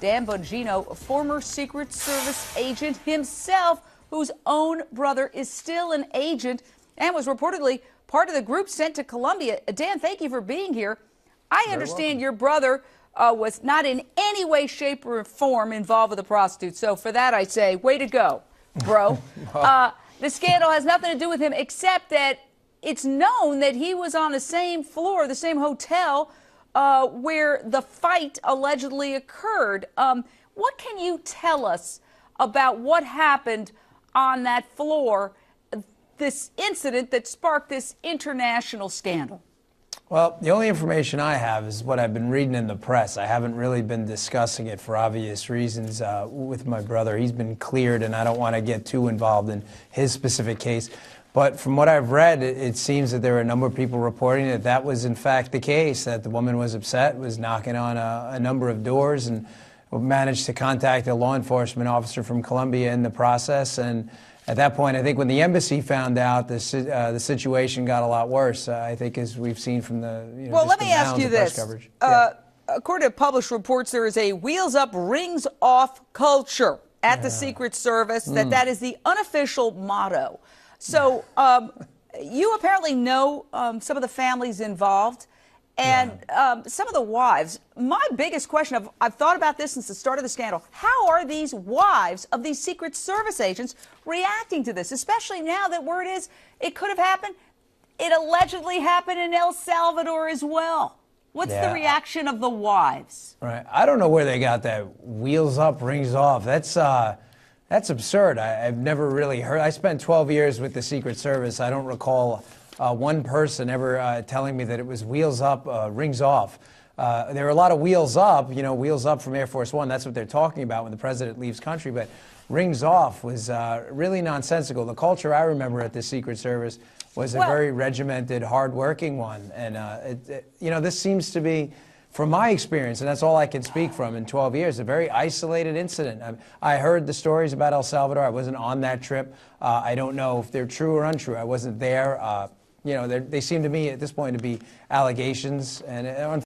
Dan Bongino, a former Secret Service agent himself, whose own brother is still an agent and was reportedly part of the group sent to Colombia. Dan, thank you for being here. I understand your brother was not in any way, shape, or form involved with a prostitute. So for that, I say, way to go, bro. The scandal has nothing to do with him, except that it's known that he was on the same floor, the same hotel, where the fight allegedly occurred. What can you tell us about what happened on that floor, this incident that sparked this international scandal? Well, the only information I have is what I've been reading in the press. I haven't really been discussing it for obvious reasons with my brother. He's been cleared, and I don't want to get too involved in his specific case. But from what I've read, it seems that there are a number of people reporting that that was in fact the case, that the woman was upset, was knocking on a number of doors, and managed to contact a law enforcement officer from Colombia in the process. And at that point, I think when the embassy found out, the situation got a lot worse, I think, as we've seen from the well, let me ask you this. According to published reports, there is a wheels up, rings off culture at the Secret Service, that is the unofficial motto. So you apparently know some of the families involved and some of the wives. My biggest question, I've thought about this since the start of the scandal, how are these wives of these Secret Service agents reacting to this, especially now that word is it could have happened, it allegedly happened in El Salvador as well. What's the reaction of the wives? Right. I don't know where they got that wheels up, rings off. That's absurd. I've never really heard. I spent 12 years with the Secret Service. I don't recall one person ever telling me that it was wheels up, rings off. There are a lot of wheels up, wheels up from Air Force One. That's what they're talking about when the president leaves country. But rings off was really nonsensical. The culture I remember at the Secret Service was a very regimented, hard-working one. And, this seems to be, from my experience, and that's all I can speak from in 12 years, a very isolated incident. I heard the stories about El Salvador. I wasn't on that trip. I don't know if they're true or untrue. I wasn't there. They seem to me at this point to be allegations, and